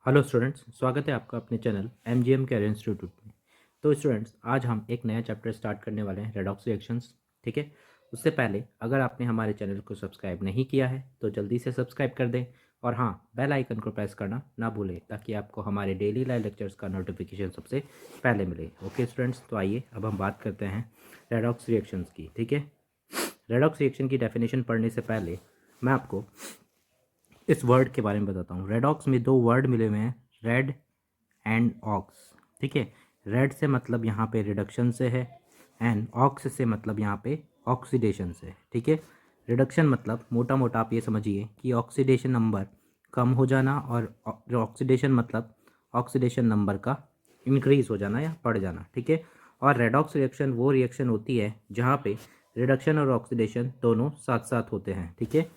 Hello students, स्वागत है आपका अपने चैनल एमजीएम कैरियर इंस्टीट्यूट में। तो स्टूडेंट्स, आज हम एक नया चैप्टर स्टार्ट करने वाले हैं, रेडॉक्स रिएक्शंस। ठीक है। उससे पहले अगर आपने हमारे चैनल को सब्सक्राइब नहीं किया है तो जल्दी से सब्सक्राइब कर दें और हाँ, बेल आइकन को प्रेस करना ना भूलें ताकि आपको हमारे डेली लाइव लेक्चर्स का नोटिफिकेशन सबसे पहले मिले। ओके स्टूडेंट्स, तो आइए अब हम बात करते हैं रेडॉक्स रिएक्शंस की। ठीक है। रेडॉक्स रिएक्शन की डेफिनेशन पढ़ने से पहले मैं आपको इस वर्ड के बारे में बताता हूँ। रेडॉक्स में दो वर्ड मिले हुए हैं, रेड एंड ऑक्स। ठीक है। रेड से मतलब यहाँ पे रिडक्शन से है, एंड ऑक्स से मतलब यहाँ पे ऑक्सीडेशन से है। ठीक है। रिडक्शन मतलब मोटा मोटा आप ये समझिए कि ऑक्सीडेशन नंबर कम हो जाना, और ऑक्सीडेशन मतलब ऑक्सीडेशन नंबर का इंक्रीज हो जाना या बढ़ जाना। ठीक है। और रेडॉक्स रिएक्शन वो रिएक्शन होती है जहाँ पे रिडक्शन और ऑक्सीडेशन दोनों साथ साथ होते हैं। ठीक है।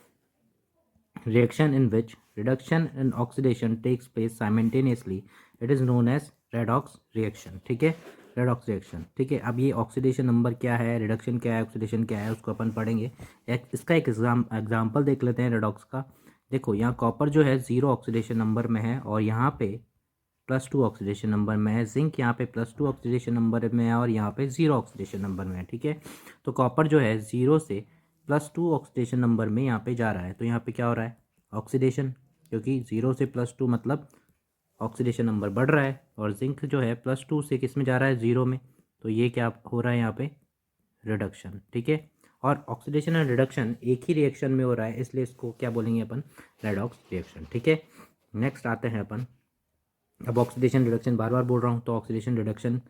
Reaction in which reduction and oxidation takes place simultaneously, it is known as redox reaction। ठीक है। redox reaction। ठीक है। अब ये ऑक्सीडेशन नंबर क्या है, रिडक्शन क्या है, ऑक्सीडेशन क्या है, उसको अपन पढ़ेंगे। इसका एक एग्जाम्पल देख लेते हैं रेडॉक्स का। देखो, यहाँ कॉपर जो है 0 ऑक्सीडेशन नंबर में है और यहाँ पे +2 ऑक्सीडेशन नंबर में है। जिंक यहाँ पे +2 ऑक्सीडेशन नंबर में है और यहाँ पे 0 ऑक्सीडेशन नंबर में है। ठीक है। तो कॉपर जो है 0 से +2 ऑक्सीडेशन नंबर में यहाँ पे जा रहा है, तो यहाँ पे क्या हो रहा है, ऑक्सीडेशन। क्योंकि 0 से +2 मतलब ऑक्सीडेशन नंबर बढ़ रहा है, और जिंक जो है +2 से किस में जा रहा है, 0 में। तो ये क्या हो रहा है यहाँ पे, रिडक्शन। ठीक है। और ऑक्सीडेशन और रिडक्शन एक ही रिएक्शन में हो रहा है, इसलिए इसको क्या बोलेंगे अपन, रेडॉक्स रिएक्शन। ठीक है। नेक्स्ट आते हैं अपन, अब ऑक्सीडेशन रिडक्शन बार बार बोल रहा हूँ, तो ऑक्सीडेशन रिडक्शन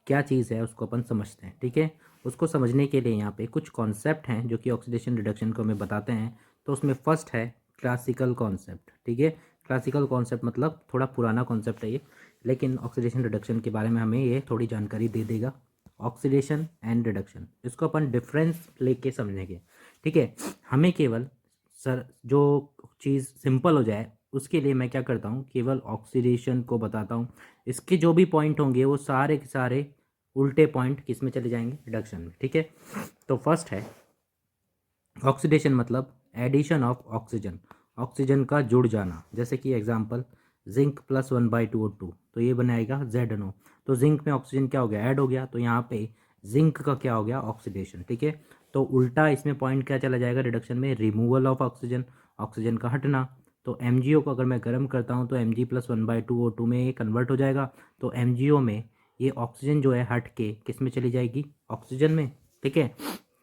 क्या चीज़ है उसको अपन समझते हैं। ठीक है। उसको समझने के लिए यहाँ पे कुछ कॉन्सेप्ट हैं जो कि ऑक्सीडेशन रिडक्शन को हमें बताते हैं। तो उसमें फर्स्ट है क्लासिकल कॉन्सेप्ट। ठीक है। क्लासिकल कॉन्सेप्ट मतलब थोड़ा पुराना कॉन्सेप्ट है ये, लेकिन ऑक्सीडेशन रिडक्शन के बारे में हमें ये थोड़ी जानकारी दे देगा। ऑक्सीडेशन एंड रिडक्शन, इसको अपन डिफरेंस लेके समझेंगे। ठीक है। हमें केवल सर जो चीज़ सिंपल हो जाए उसके लिए मैं क्या करता हूँ, केवल ऑक्सीडेशन को बताता हूँ। इसके जो भी पॉइंट होंगे वो सारे के सारे उल्टे पॉइंट किस में चले जाएंगे, रिडक्शन में। ठीक है। तो फर्स्ट है ऑक्सीडेशन मतलब एडिशन ऑफ ऑक्सीजन, ऑक्सीजन का जुड़ जाना। जैसे कि एग्जांपल, जिंक +1/2O2, तो ये बनाएगा ZNO। तो जिंक में ऑक्सीजन क्या हो गया, ऐड हो गया, तो यहाँ पे जिंक का क्या हो गया, ऑक्सीडेशन। ठीक है। तो उल्टा इसमें पॉइंट क्या चला जाएगा रिडक्शन में, रिमूवल ऑफ ऑक्सीजन, ऑक्सीजन का हटना। तो MgO को अगर मैं गर्म करता हूँ तो Mg +1/2O2 में ये कन्वर्ट हो जाएगा। तो MgO में ये ऑक्सीजन जो है हट के किस में चली जाएगी, ऑक्सीजन में। ठीक है।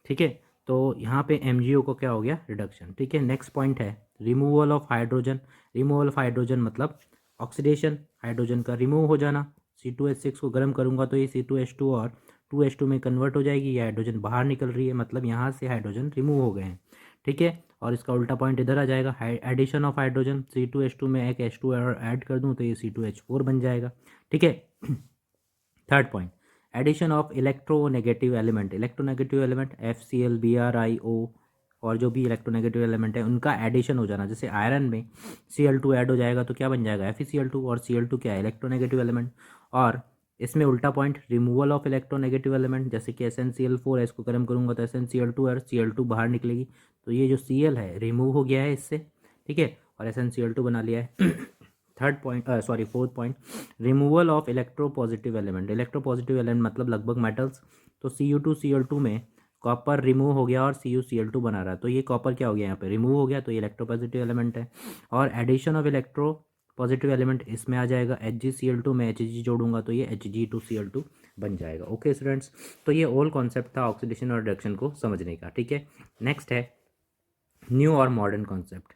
ठीक है। तो यहाँ पे MgO को क्या हो गया, रिडक्शन। ठीक है। नेक्स्ट पॉइंट है removal of hydrogen. Removal of hydrogen मतलब ऑक्सीडेशन, हाइड्रोजन का रिमूव हो जाना। C2H6 को गर्म करूँगा तो ये C2H2 और 2H2 में कन्वर्ट हो जाएगी, ये हाइड्रोजन बाहर निकल रही है, मतलब यहाँ से हाइड्रोजन रिमूव हो गए हैं। ठीक है। और इसका उल्टा पॉइंट इधर आ जाएगा, एडिशन ऑफ हाइड्रोजन, C2H2 में एक H2 ऐड कर दूँ तो ये C2H4 बन जाएगा। ठीक है। Third point, addition of electronegative element. Electronegative element FCl, Br, I, O और जो भी इलेक्ट्रोनेगेटिव एलिमेंट है उनका एडिशन हो जाना। जैसे आयरन में Cl2 ऐड हो जाएगा तो क्या बन जाएगा, FeCl2, और Cl2 क्या है, इलेक्ट्रोनेगेटिव एलिमेंट। और इसमें उल्टा point removal of electronegative element, जैसे कि SnCl4 है, इसको गर्म करूँगा तो SnCl2 और Cl2 बाहर निकलेगी, तो ये जो Cl है रिमूव हो गया है इससे। ठीक है। और SnCl2 बना लिया है। Third point, sorry fourth point, removal of electropositive element. Electropositive element मतलब लगभग मेटल्स। तो Cu2Cl2 में कॉपर रिमूव हो गया और CuCl2 बना रहा है, तो ये कॉपर क्या हो गया, यहाँ पे रिमूव हो गया, तो ये इलेक्ट्रोपॉजिटिव एलिमेंट है। और addition of electro positive element इसमें आ जाएगा, HgCl2 में Hg जोड़ूंगा तो ये Hg2Cl2 बन जाएगा। ओके स्टूडेंट्स, तो ये ऑल कॉन्सेप्ट था ऑक्सीडेशन और रिडक्शन को समझने का। ठीक है। नेक्स्ट है न्यू और मॉडर्न कॉन्सेप्ट।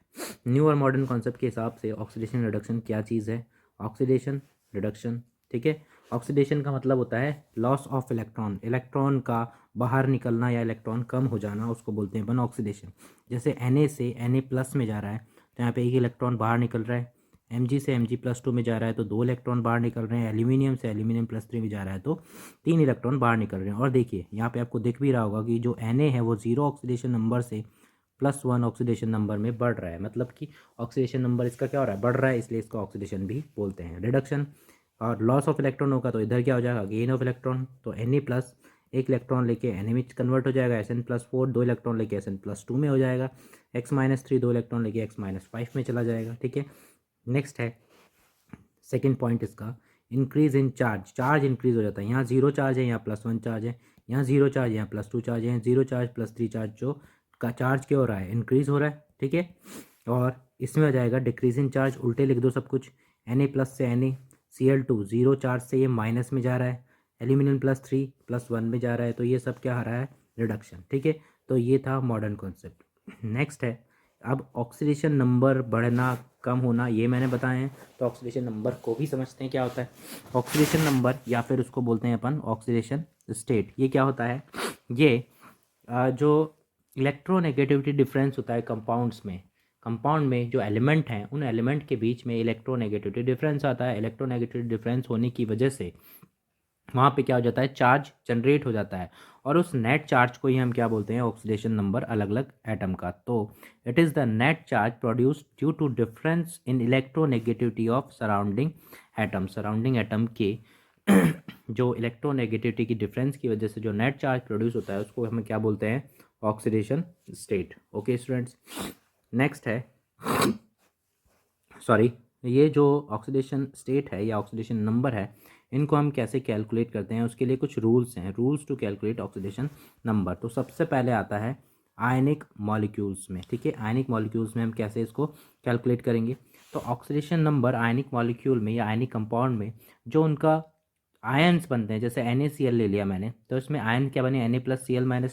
न्यू और मॉडर्न कॉन्सेप्ट के हिसाब से ऑक्सीडेशन रिडक्शन क्या चीज़ है, ऑक्सीडेशन रिडक्शन। ठीक है। ऑक्सीडेशन का मतलब होता है लॉस ऑफ इलेक्ट्रॉन, इलेक्ट्रॉन का बाहर निकलना या इलेक्ट्रॉन कम हो जाना, उसको बोलते हैं अपन ऑक्सीडेशन। जैसे Na से Na+ में जा रहा है तो यहाँ पे एक इलेक्ट्रॉन बाहर निकल रहा है, Mg से Mg+2 में जा रहा है तो 2 इलेक्ट्रॉन बाहर निकल रहे हैं, एल्यूमिनियम से एल्यूमिनियम+3 में जा रहा है तो 3 इलेक्ट्रॉन बाहर निकल रहे हैं। और देखिए यहाँ पे आपको दिख भी रहा होगा कि जो Na है वो 0 ऑक्सीडेशन नंबर से +1 ऑक्सीडेशन नंबर में बढ़ रहा है, मतलब कि ऑक्सीडेशन नंबर इसका क्या हो रहा है, बढ़ रहा है, इसलिए इसको ऑक्सीडेशन भी बोलते हैं। रिडक्शन और लॉस ऑफ इलेक्ट्रॉन होगा तो इधर क्या हो जाएगा, गेन ऑफ इलेक्ट्रॉन। तो Na+ एक इलेक्ट्रॉन लेके Na में कन्वर्ट हो जाएगा, Sn+4 2 इलेक्ट्रॉन लेके Sn+2 में हो जाएगा, X-3 2 इलेक्ट्रॉन लेके X-5 में चला जाएगा। ठीक है। नेक्स्ट है सेकेंड पॉइंट इसका increase in charge, charge increase हो जाता है। यहाँ 0 चार्ज है, यहाँ +1 चार्ज है, यहाँ 0 चार्ज है, यहाँ +2 चार्ज है, 0 चार्ज +3 चार्ज, जो का चार्ज क्या हो रहा है, इंक्रीज हो रहा है, ठीक है। और इसमें आ जाएगा डिक्रीज इन चार्ज, उल्टे लिख दो सब कुछ, Na+ से Na, Cl2 0 चार्ज से ये माइनस में जा रहा है, एल्यूमिनियम +3 +1 में जा रहा है, तो ये सब क्या आ रहा है, रिडक्शन, ठीक है। तो ये था मॉडर्न कॉन्सेप्ट। नेक्स्ट है अब ऑक्सीडेशन नंबर बढ़ना कम होना, ये मैंने बताए हैं। तो ऑक्सीडेशन नंबर को भी समझते हैं क्या होता है। ऑक्सीडेशन नंबर या फिर उसको बोलते हैं अपन ऑक्सीडेशन स्टेट, ये क्या होता है, ये जो इलेक्ट्रोनेगेटिविटी डिफरेंस होता है कंपाउंड में जो एलिमेंट हैं उन एलिमेंट के बीच में इलेक्ट्रोनेगेटिविटी डिफरेंस आता है। इलेक्ट्रोनेगेटिविटी डिफरेंस होने की वजह से वहाँ पे क्या हो जाता है, चार्ज जनरेट हो जाता है, और उस नेट चार्ज को ही हम क्या बोलते हैं, ऑक्सीडेशन नंबर अलग अलग एटम का। तो it is the net charge produced due to difference in electronegativity of surrounding atom के जो इलेक्ट्रोनेगेटिविटी की डिफरेंस की वजह से जो नेट चार्ज प्रोड्यूस होता है उसको हम क्या बोलते हैं, oxidation state. Okay students, next है सॉरी, ये जो ऑक्सीडेशन स्टेट है या ऑक्सीडेशन नंबर है, इनको हम कैसे कैलकुलेट करते हैं, उसके लिए कुछ रूल्स हैं, rules to calculate oxidation number. तो सबसे पहले आता है आयनिक मॉलिक्यूल्स में, ठीक है। आयनिक मॉलिक्यूल्स में हम कैसे इसको कैलकुलेट करेंगे, तो ऑक्सीडेशन नंबर आयनिक मॉलिक्यूल में या आयनिक कंपाउंड में जो उनका आयन्स बनते हैं, जैसे NaCl ले लिया मैंने, तो इसमें आयन क्या बने, Na+Cl-,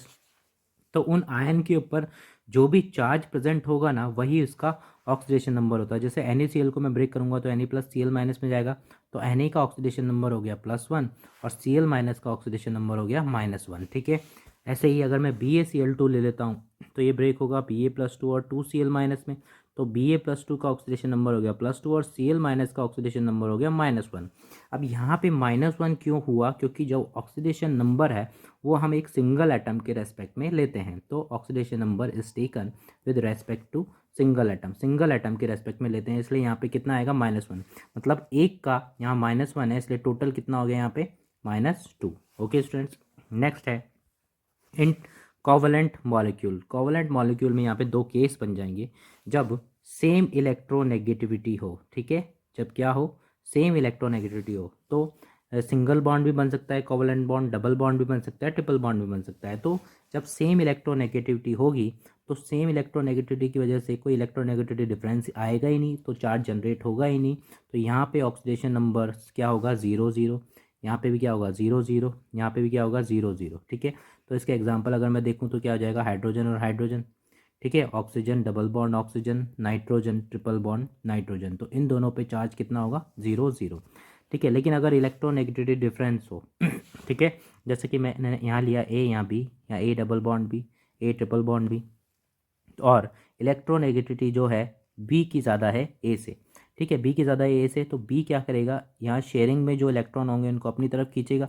तो उन आयन के ऊपर जो भी चार्ज प्रेजेंट होगा ना, वही उसका ऑक्सीडेशन नंबर होता है। जैसे NaCl को मैं ब्रेक करूंगा तो Na+Cl- में जाएगा, तो Na का ऑक्सीडेशन नंबर हो गया +1 और Cl- का ऑक्सीडेशन नंबर हो गया -1, ठीक है। ऐसे ही अगर मैं BaCl2 ले लेता हूँ तो ये ब्रेक होगा Ba+2 और 2Cl- में, तो Ba+2 का ऑक्सीडेशन नंबर हो गया +2 और Cl- का ऑक्सीडेशन नंबर हो गया -1। अब यहाँ पे -1 क्यों हुआ, क्योंकि जो ऑक्सीडेशन नंबर है वो हम एक सिंगल एटम के रेस्पेक्ट में लेते हैं, तो oxidation number is taken with respect to single atom के रेस्पेक्ट में लेते हैं, इसलिए यहाँ पे कितना आएगा, -1, मतलब एक का यहाँ -1 है, इसलिए टोटल कितना हो गया यहाँ पे, -2। ओके स्टूडेंट्स, नेक्स्ट है इन कोवलेंट मॉलिक्यूल में यहाँ पे दो केस बन जाएंगे, जब सेम इलेक्ट्रोनेगेटिविटी हो, ठीक है। जब क्या हो, सेम इलेक्ट्रोनेगेटिविटी हो, तो सिंगल बॉन्ड भी बन सकता है कोवलेंट बॉन्ड, डबल बॉन्ड भी बन सकता है, ट्रिपल बॉन्ड भी बन सकता है। तो जब सेम इलेक्ट्रोनेगेटिविटी होगी तो सेम इलेक्ट्रोनेगेटिविटी की वजह से कोई इलेक्ट्रोनेगेटिविटी डिफरेंस आएगा ही नहीं, तो चार्ज जनरेट होगा ही नहीं। तो यहाँ पे ऑक्सीडेशन नंबर क्या होगा, 0 0, यहाँ पे भी क्या होगा 0 0, यहाँ पे भी क्या होगा 0 0, ठीक है। तो इसके एग्जांपल अगर मैं देखूँ तो क्या हो जाएगा, हाइड्रोजन और हाइड्रोजन, ठीक है, oxygen double bond oxygen, nitrogen triple bond nitrogen, तो इन दोनों पे चार्ज कितना होगा, 0 0, ठीक है। लेकिन अगर इलेक्ट्रोनेगेटिविटी डिफरेंस हो ठीक है, जैसे कि मैंने यहाँ लिया A, यहाँ B, यहाँ A double bond B, A triple bond B, और इलेक्ट्रोनेगेटिविटी जो है बी की ज़्यादा है ए से, ठीक है, बी की ज़्यादा है ए से, तो बी क्या करेगा, यहाँ शेयरिंग में जो इलेक्ट्रॉन होंगे उनको अपनी तरफ खींचेगा,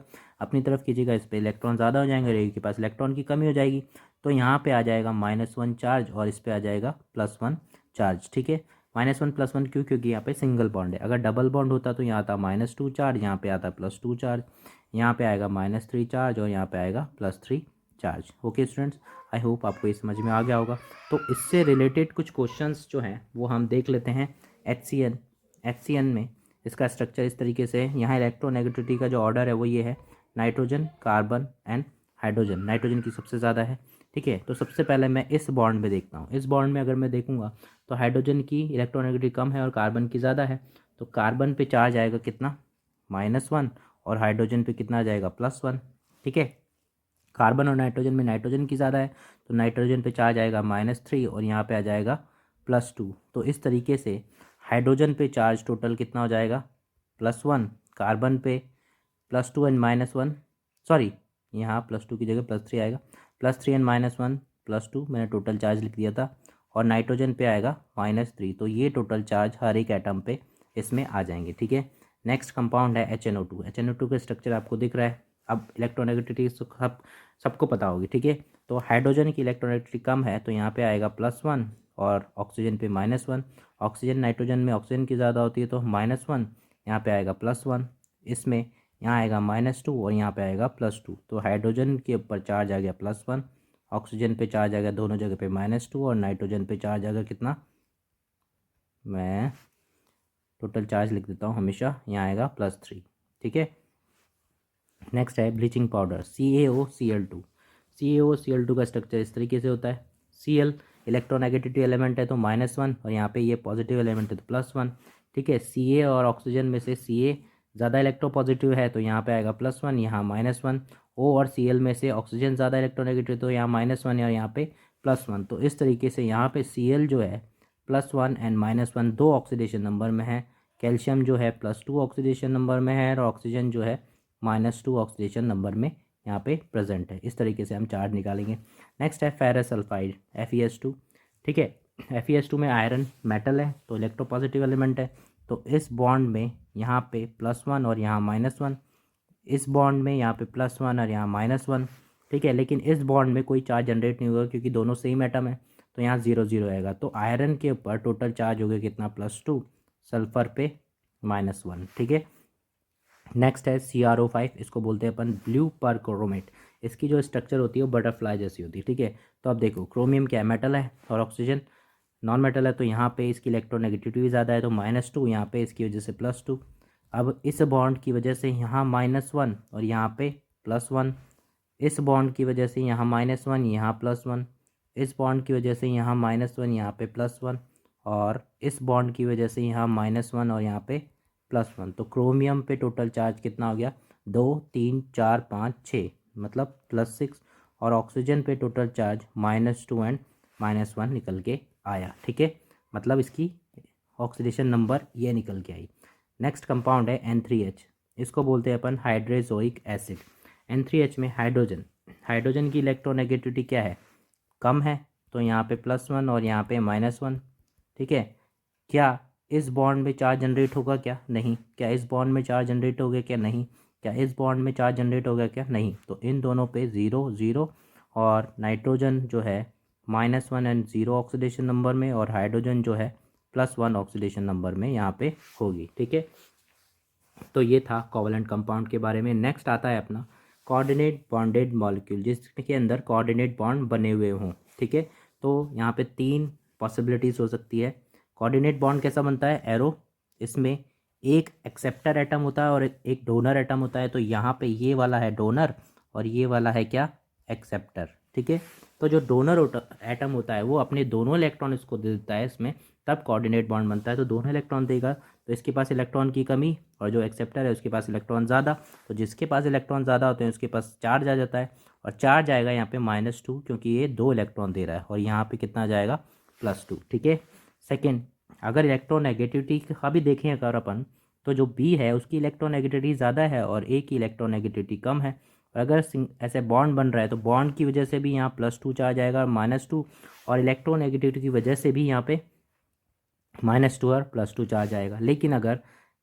इस पर इलेक्ट्रॉन ज़्यादा हो जाएंगे और ए के पास इलेक्ट्रॉन की कमी हो जाएगी, तो यहाँ पे आ जाएगा -1 चार्ज और इस पर आ जाएगा +1 चार्ज, ठीक है। -1 +1 क्यों, क्योंकि यहाँ पे सिंगल बॉन्ड है। अगर डबल बॉन्ड होता तो यहाँ आता -2 चार्ज, यहाँ पे आता +2 चार्ज, यहाँ पे आएगा -3 चार्ज और यहाँ पे आएगा +3 charge. Okay students, I hope आपको ये समझ में आ गया होगा। तो इससे रिलेटेड कुछ क्वेश्चंस जो हैं वो हम देख लेते हैं। HCN में इसका स्ट्रक्चर इस तरीके से है। यहाँ इलेक्ट्रोनेगेटिविटी का जो ऑर्डर है वो ये है, nitrogen, carbon and hydrogen. Nitrogen की सबसे ज़्यादा है, ठीक है। तो सबसे पहले मैं इस बॉन्ड में देखता हूँ, इस बॉन्ड में अगर मैं देखूँगा तो हाइड्रोजन की इलेक्ट्रोनेगेटिविटी कम है और कार्बन की ज़्यादा है, तो कार्बन पे चार्ज आएगा कितना, -1, और हाइड्रोजन पे कितना आ जाएगा, +1, ठीक है। कार्बन और नाइट्रोजन में नाइट्रोजन की ज़्यादा है, तो नाइट्रोजन पे चार्ज आएगा -3 और यहाँ पे आ जाएगा +2। तो इस तरीके से हाइड्रोजन पे चार्ज टोटल कितना हो जाएगा, +1, कार्बन पे +2 एंड -1, सॉरी यहाँ +2 की जगह +3 आएगा, +3 एंड -1 +2, मैंने टोटल चार्ज लिख दिया था, और नाइट्रोजन पे आएगा -3। तो ये टोटल चार्ज हर एक एटम पे इसमें आ जाएंगे, ठीक है। नेक्स्ट कंपाउंड है HNO2। HNO2 का स्ट्रक्चर आपको दिख रहा है। अब इलेक्ट्रोनेगेटिविटी सबको पता होगी, ठीक है। तो हाइड्रोजन की इलेक्ट्रोनेगेटिविटी कम है, तो यहाँ पे आएगा +1 और ऑक्सीजन पे -1। ऑक्सीजन नाइट्रोजन में ऑक्सीजन की ज़्यादा होती है तो -1, यहाँ पे आएगा +1, इसमें यहाँ आएगा -2 और यहाँ पे आएगा +2। तो हाइड्रोजन के ऊपर चार्ज आ गया +1, ऑक्सीजन पे चार्ज आ गया दोनों जगह पे -2 और नाइट्रोजन पे चार्ज आ गया कितना, मैं टोटल चार्ज लिख देता हूँ हमेशा, यहाँ आएगा +3। ठीक है, नेक्स्ट है ब्लीचिंग पाउडर CaOCl2। CaOCl2 का स्ट्रक्चर इस तरीके से होता है। Cl इलेक्ट्रोनेगेटिविटी एलिमेंट है तो -1, और यहाँ पे ये पॉजिटिव एलिमेंट है तो +1। ठीक है, Ca और ऑक्सीजन में से Ca ज़्यादा इलेक्ट्रोपॉजिटिव है तो यहाँ पे आएगा +1, यहाँ -1। O और Cl में से ऑक्सीजन ज़्यादा इलेक्ट्रोनेगेटिव तो यहाँ -1 और यहाँ पे +1। तो इस तरीके से यहाँ पे Cl जो है +1 एंड -1 दो ऑक्सीडेशन नंबर में है। कैल्शियम जो है +2 ऑक्सीडेशन नंबर में है, और ऑक्सीजन जो है -2 ऑक्सीडेशन नंबर में यहाँ पे प्रेजेंट है। इस तरीके से हम चार्ज निकालेंगे। नेक्स्ट है फेरस सल्फाइड FeS2। ठीक है, FeS2 में आयरन मेटल है तो इलेक्ट्रोपॉजिटिव एलिमेंट है, तो इस बॉन्ड में यहाँ पे +1 और यहाँ -1, इस बॉन्ड में यहाँ पे +1 और यहाँ -1। ठीक है, लेकिन इस बॉन्ड में कोई चार्ज जनरेट नहीं होगा क्योंकि दोनों सेम एटम है, तो यहाँ 0 0 आएगा। तो आयरन के ऊपर टोटल चार्ज हो गया कितना, +2, सल्फर पे -1। ठीक है, नेक्स्ट है CrO5, इसको बोलते हैं अपन ब्लू परक्रोमेट। इसकी जो स्ट्रक्चर होती है वो बटरफ्लाई जैसी होती है। ठीक है, तो अब देखो क्रोमियम क्या मेटल है और ऑक्सीजन नॉन मेटल है, तो यहाँ पे इसकी इलेक्ट्रोनेगेटिविटी ज़्यादा है तो -2, यहाँ पे इसकी वजह से +2। अब इस बॉन्ड की वजह से यहाँ -1 और यहाँ पे +1, इस बॉन्ड की वजह से यहाँ -1 यहाँ +1, इस बॉन्ड की वजह से यहाँ -1 यहाँ पे +1, और इस बॉन्ड की वजह से यहाँ -1 और यहाँ पे +1। तो क्रोमियम पे टोटल चार्ज कितना हो गया, 2 3 4 5 6, मतलब +6, और ऑक्सीजन पे टोटल चार्ज -2 एंड -1 निकल के आया। ठीक है, मतलब इसकी ऑक्सीडेशन नंबर ये निकल के आई। नेक्स्ट कंपाउंड है N3H, इसको बोलते हैं अपन हाइड्रोजोइक एसिड। N3H में हाइड्रोजन की इलेक्ट्रोनेगेटिविटी क्या है, कम है, तो यहाँ पे +1 और यहाँ पे -1। ठीक है, क्या इस बॉन्ड में चार्ज जनरेट होगा क्या, नहीं। क्या इस बॉन्ड में चार्ज जनरेट हो गया क्या, नहीं। क्या इस बॉन्ड में चार्ज जनरेट हो गया क्या, नहीं। तो इन दोनों पे 0 0, और नाइट्रोजन जो है -1 एंड 0 ऑक्सीडेशन नंबर में, और हाइड्रोजन जो है +1 ऑक्सीडेशन नंबर में यहाँ पे होगी। ठीक है, तो ये था कोवलेंट कंपाउंड के बारे में। नेक्स्ट आता है अपना कोऑर्डिनेट बॉन्डेड मॉलिक्यूल, जिसके अंदर कोऑर्डिनेट बॉन्ड बने हुए हों। ठीक है, तो यहाँ पे 3 पॉसिबिलिटीज़ हो सकती है। कोऑर्डिनेट बॉन्ड कैसा बनता है, एरो, इसमें एक एक्सेप्टर एटम होता है और एक डोनर एटम होता है, तो यहाँ पे ये वाला है डोनर और ये वाला है क्या, एक्सेप्टर। ठीक है, तो जो डोनर एटम होता है वो अपने दोनों इलेक्ट्रॉन इसको दे देता है इसमें, तब कोऑर्डिनेट बॉन्ड बनता है। तो दोनों इलेक्ट्रॉन देगा तो इसके पास इलेक्ट्रॉन की कमी, और जो एक्सेप्टर है उसके पास इलेक्ट्रॉन ज़्यादा, तो जिसके पास इलेक्ट्रॉन ज़्यादा होते हैं उसके पास चार्ज आ जाता है, और चार्ज आएगा यहाँ पे -2 क्योंकि ये 2 इलेक्ट्रॉन दे रहा है, और यहाँ पे कितना जाएगा, +2। ठीक है, सेकेंड, अगर इलेक्ट्रोनेगेटिविटी का भी देखें अगर अपन, तो जो बी है उसकी इलेक्ट्रोनेगेटिविटी ज़्यादा है और ए की इलेक्ट्रोनेगेटिविटी कम है। और अगर ऐसे बॉन्ड बन रहा है तो बॉन्ड की वजह से भी यहाँ +2 चार्ज आएगा, -2, और इलेक्ट्रोनेगेटिविटी की वजह से भी यहाँ पे -2 और +2 चार्ज आएगा। लेकिन अगर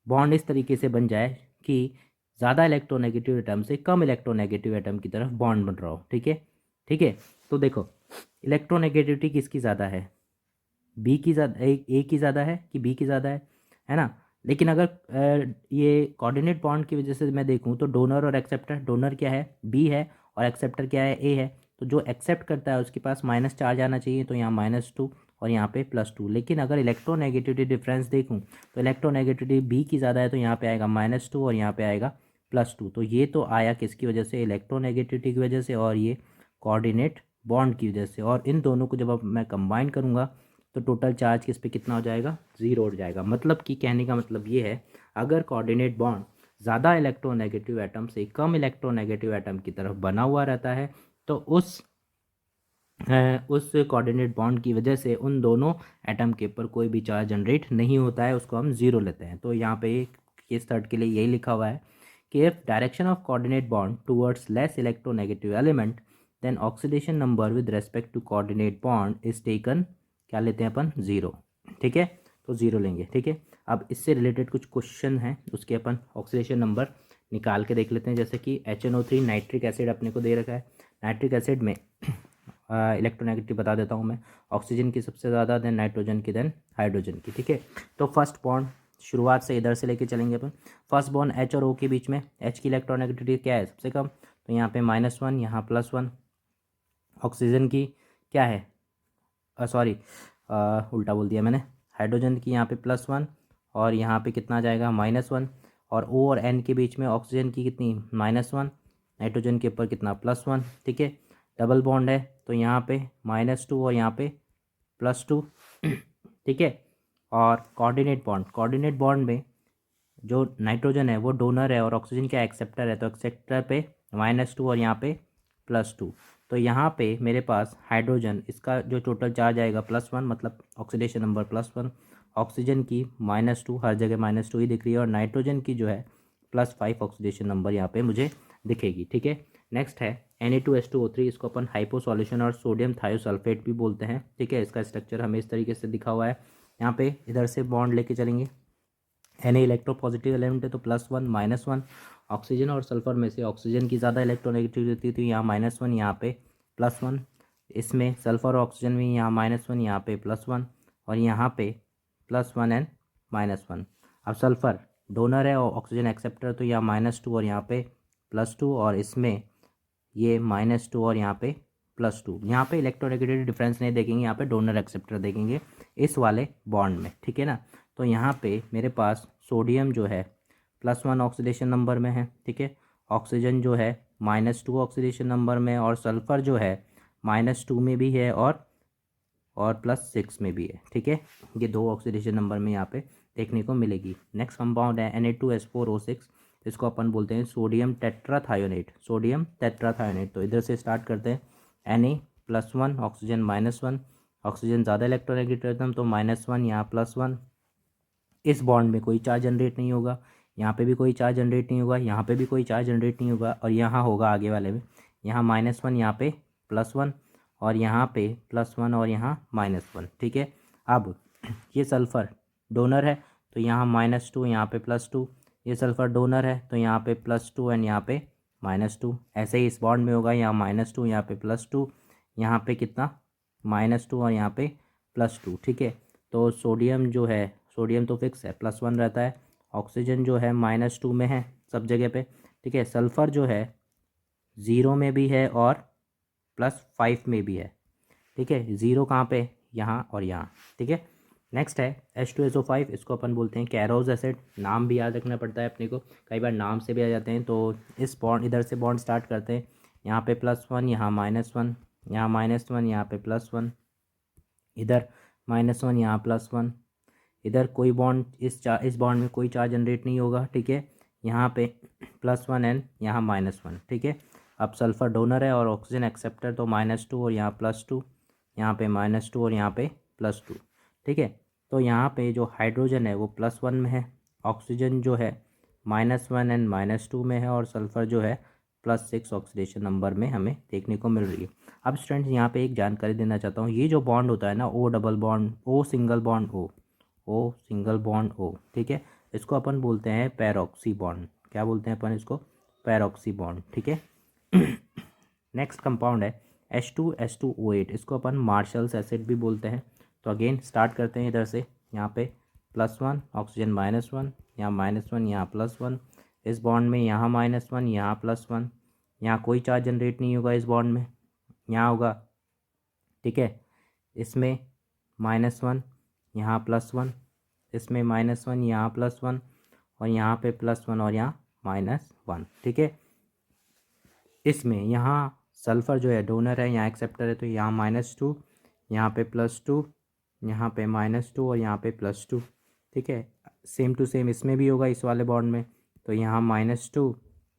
बॉन्ड इस तरीके से बन जाए कि ज़्यादा इलेक्ट्रोनेगेटिव एटम से कम इलेक्ट्रोनेगेटिव एटम की तरफ बॉन्ड बन रहा हो। ठीक है, ठीक है, तो देखो इलेक्ट्रोनेगेटिविटी किसकी ज़्यादा है, बी की ज़्यादा, ए की ज़्यादा है कि बी की ज़्यादा है ना। लेकिन अगर ये कोऑर्डिनेट बॉन्ड की वजह से मैं देखूँ तो डोनर और एक्सेप्टर, डोनर क्या है, बी है, और एक्सेप्टर क्या है, ए है, तो जो एक्सेप्ट करता है उसके पास माइनस चार्ज आना चाहिए, तो यहाँ -2 और यहाँ पे +2। लेकिन अगर इलेक्ट्रोनेगेटिविटी डिफरेंस देखूँ तो इलेक्ट्रोनेगेटिविटी बी की ज़्यादा है, तो यहाँ पे आएगा -2 और यहाँ पे आएगा +2। तो ये तो आया किसकी वजह से, इलेक्ट्रोनेगेटिविटी की वजह से, और ये कोऑर्डिनेट बॉन्ड की वजह से। और इन दोनों को जब अब मैं कंबाइन करूँगा तो टोटल चार्ज किस पे कितना हो जाएगा, 0 हो जाएगा। मतलब कि कहने का मतलब ये है, अगर कोऑर्डिनेट बॉन्ड ज़्यादा इलेक्ट्रोनेगेटिव एटम से कम इलेक्ट्रोनेगेटिव एटम की तरफ बना हुआ रहता है, तो उस कोऑर्डिनेट बॉन्ड की वजह से उन दोनों एटम के ऊपर कोई भी चार्ज जनरेट नहीं होता है, उसको हम 0 लेते हैं। तो यहाँ पे केस थर्ड के लिए यही लिखा हुआ है कि if direction of coordinate bond towards less electronegative element then oxidation number with respect to coordinate bond is taken, क्या लेते हैं अपन, 0। ठीक है, तो 0 लेंगे। ठीक है, अब इससे रिलेटेड कुछ क्वेश्चन हैं, उसके अपन ऑक्सीडेशन नंबर निकाल के देख लेते हैं। जैसे कि HNO3 नाइट्रिक एसिड अपने को दे रखा है। नाइट्रिक एसिड में इलेक्ट्रोनेगेटिव बता देता हूँ मैं, ऑक्सीजन की सबसे ज़्यादा, देन नाइट्रोजन की, देन हाइड्रोजन की। ठीक है, तो फर्स्ट बॉन्ड शुरुआत से इधर से लेके चलेंगे अपन। फर्स्ट बॉन्ड H और O के बीच में, H की इलेक्ट्रोनेगेटिविटी क्या है, सबसे कम, तो यहाँ पे -1, यहाँ +1। ऑक्सीजन की क्या है, सॉरी उल्टा बोल दिया मैंने, हाइड्रोजन की यहाँ पे +1 और यहाँ पे कितना जाएगा -1, और O और N के बीच में ऑक्सीजन की कितनी -1, नाइट्रोजन के ऊपर कितना +1, ठीक है। डबल बॉन्ड है तो यहाँ पे -2 और यहाँ पे +2, ठीक है। और कोऑर्डिनेट बॉन्ड में जो नाइट्रोजन है वो डोनर है और ऑक्सीजन क्या एक्सेप्टर है, तो एक्सेप्टर पे -2 और यहाँ पे +2। तो यहाँ पे मेरे पास हाइड्रोजन, इसका जो टोटल चार्ज आएगा +1, मतलब ऑक्सीडेशन नंबर +1, ऑक्सीजन की -2, हर जगह -2 ही दिख रही है, और नाइट्रोजन की जो है +5 ऑक्सीडेशन नंबर यहाँ पे मुझे दिखेगी, ठीक है। नेक्स्ट है Na2H2O3, इसको अपन हाइपो सॉल्यूशन और सोडियम थायोसल्फेट भी बोलते हैं, ठीक है। इसका स्ट्रक्चर हमें इस तरीके से दिखा हुआ है। यहाँ पे इधर से बॉन्ड लेके चलेंगे, Na इलेक्ट्रोपॉजिटिव एलिमेंट है तो +1 -1, ऑक्सीजन और सल्फर में से ऑक्सीजन की ज़्यादा इलेक्ट्रोनेगेटिविटी थी, यहाँ -1, यहाँ पे +1। इसमें सल्फर और ऑक्सीजन में यहाँ -1, यहाँ पे +1, और यहाँ पे +1 एंड -1। अब सल्फर डोनर है और ऑक्सीजन एक्सेप्टर, तो यहाँ -2 और यहाँ पे +2, और इसमें ये -2 और यहाँ पे +2। यहाँ पे इलेक्ट्रोनेगेटिव डिफरेंस नहीं देखेंगे, यहाँ पे डोनर एक्सेप्टर देखेंगे इस वाले बॉन्ड में, ठीक है ना। तो यहाँ पे मेरे पास सोडियम जो है +1 ऑक्सीडेशन नंबर में है, ठीक है। ऑक्सीजन जो है -2 ऑक्सीडेशन नंबर में, और सल्फर जो है -2 में भी है और +6 में भी है, ठीक है। ये 2 ऑक्सीडेशन नंबर में यहाँ पे देखने को मिलेगी। नेक्स्ट कंपाउंड है Na2H4O6, इसको अपन बोलते हैं सोडियम टेट्राथायोनेट, तो इधर से स्टार्ट करते हैं। Na+1, ऑक्सीजन -1, ऑक्सीजन ज़्यादा इलेक्ट्रोनेगेटिव तो -1, यहाँ +1। इस बॉन्ड में कोई चार्ज जनरेट नहीं होगा, यहाँ पे भी कोई चार्ज जनरेट नहीं होगा, यहाँ पे भी कोई चार्ज जनरेट नहीं होगा, और यहाँ होगा आगे वाले में, यहाँ -1, यहाँ पे +1, और यहाँ पे +1 और यहाँ -1, ठीक है। अब ये सल्फ़र डोनर है तो यहाँ -2, यहाँ पे +2, ये सल्फ़र डोनर है तो यहाँ पे +2 एंड यहाँ पे -2। ऐसे ही इस बॉन्ड में होगा, यहाँ -2, यहाँ पे +2, यहाँ पे कितना -2 और यहाँ पे +2, ठीक है। तो सोडियम जो है, सोडियम तो फिक्स है, +1 रहता है। ऑक्सीजन जो है -2 में है सब जगह पे, ठीक है। सल्फ़र जो है 0 में भी है और +5 में भी है, ठीक है। 0 कहाँ पे, यहाँ और यहाँ, ठीक है। नेक्स्ट है H2SO5, इसको अपन बोलते हैं कैरोज एसिड। नाम भी याद रखना पड़ता है अपने को, कई बार नाम से भी आ जाते हैं। तो इस बॉन्ड, इधर से बॉन्ड स्टार्ट करते हैं, यहाँ पे +1, यहाँ -1, यहाँ -1, यहाँ पे +1, इधर -1, यहाँ +1, इधर कोई बॉन्ड, इस बॉन्ड में कोई चार्ज जनरेट नहीं होगा, ठीक है। यहाँ पे +1 एंड यहाँ -1, ठीक है। अब सल्फ़र डोनर है और ऑक्सीजन एक्सेप्टर, तो -2 और यहाँ +2, यहाँ पे -2 और यहाँ पे +2, ठीक है। तो यहाँ पे जो हाइड्रोजन है वो +1 में है, ऑक्सीजन जो है -1 एंड -2 में है, और सल्फ़र जो है +6 ऑक्सीडेशन नंबर में हमें देखने को मिल रही है। अब स्टूडेंट्स यहाँ पे एक जानकारी देना चाहता हूँ, ये जो बॉन्ड होता है ना, O double bond, O single bond O single bond O, ठीक है, इसको अपन बोलते हैं पैरोक्सी बॉन्ड। क्या बोलते हैं अपन इसको, पैरोक्सी बॉन्ड, ठीक है। नेक्स्ट कंपाउंड है H2SO8, इसको अपन मार्शल्स एसिड भी बोलते हैं। तो अगेन स्टार्ट करते हैं इधर से, यहाँ पे +1, ऑक्सीजन -1, यहाँ -1, यहाँ +1, इस बॉन्ड में यहाँ -1, यहाँ +1, यहाँ कोई चार्ज जनरेट नहीं होगा इस बॉन्ड में, यहाँ होगा, ठीक है। इसमें -1, यहाँ +1, इसमें -1, यहाँ +1, और यहाँ पे +1 और यहाँ -1, ठीक है। इसमें यहाँ सल्फ़र जो है डोनर है, यहाँ एक्सेप्टर है, तो यहाँ -2, यहाँ पे +2, यहाँ पे -2 और यहाँ पे +2, ठीक है। सेम टू सेम इसमें भी होगा इस वाले बॉन्ड में, तो यहाँ -2,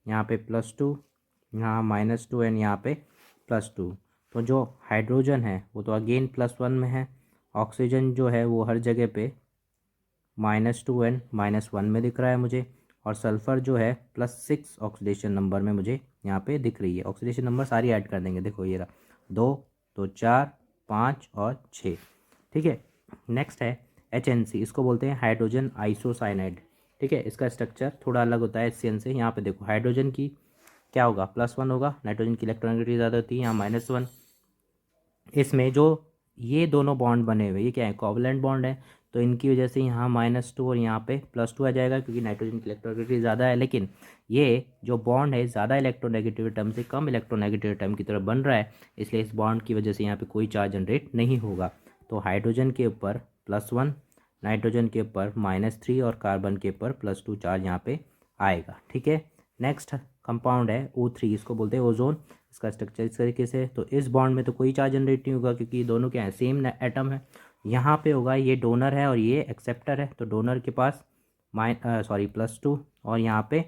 यहाँ पे +2, यहाँ -2 एंड यहाँ पे +2। तो जो हाइड्रोजन है वो तो अगेन +1 में है, ऑक्सीजन जो है वो हर जगह पे -2 एंड -1 में दिख रहा है मुझे, और सल्फ़र जो है +6 ऑक्सीडेशन नंबर में मुझे यहाँ पे दिख रही है। ऑक्सीडेशन नंबर सारी ऐड कर देंगे, देखो ये रहा 2, तो 4, 5 और 6, ठीक है। नेक्स्ट है HNC, इसको बोलते हैं हाइड्रोजन आइसोसाइनाइड, ठीक है। इसका स्ट्रक्चर थोड़ा अलग होता है HCN से। यहाँ पे देखो हाइड्रोजन की क्या होगा, +1 होगा, नाइट्रोजन की इलेक्ट्रॉनिक ज़्यादा होती है, यहाँ -1। इसमें जो ये दोनों बॉन्ड बने हुए, ये क्या है, कोवलेंट बॉन्ड है, तो इनकी वजह से यहाँ -2 और यहाँ पे +2 आ जाएगा, क्योंकि नाइट्रोजन की इलेक्ट्रोनेगेटिविटी ज़्यादा है। लेकिन ये जो बॉन्ड है ज़्यादा इलेक्ट्रोनेगेटिव टर्म से कम इलेक्ट्रोनेगेटिव टर्म की तरफ बन रहा है, इसलिए इस बॉन्ड की वजह से यहाँ पे कोई चार्ज जनरेट नहीं होगा। तो हाइड्रोजन के ऊपर +1, नाइट्रोजन के ऊपर -3 और कार्बन के ऊपर +2 चार्ज यहाँ पे आएगा। ठीक है, नेक्स्ट कंपाउंड है O3, इसको बोलते हैं ओजोन। इसका स्ट्रक्चर इस तरीके से, तो इस बॉन्ड में तो कोई चार्ज जनरेट नहीं होगा क्योंकि दोनों क्या है, सेम एटम है। यहाँ पे होगा, ये डोनर है और ये एक्सेप्टर है, तो डोनर के पास +2 और यहाँ पे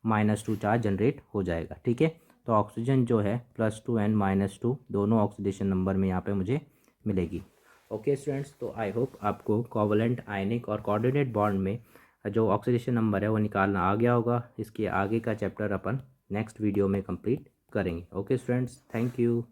-2 चार्ज जनरेट हो जाएगा। ठीक है, तो ऑक्सीजन जो है +2 एंड -2 दोनों ऑक्सीडेशन नंबर में यहाँ पे मुझे मिलेगी। ओके स्टूडेंट्स, तो आई होप आपको कोवलेंट, आयनिक और कोऑर्डिनेट बॉन्ड में जो ऑक्सीडेशन नंबर है वो निकालना आ गया होगा। इसके आगे का चैप्टर अपन नेक्स्ट वीडियो में कंप्लीट करेंगे। Okay students, thank you.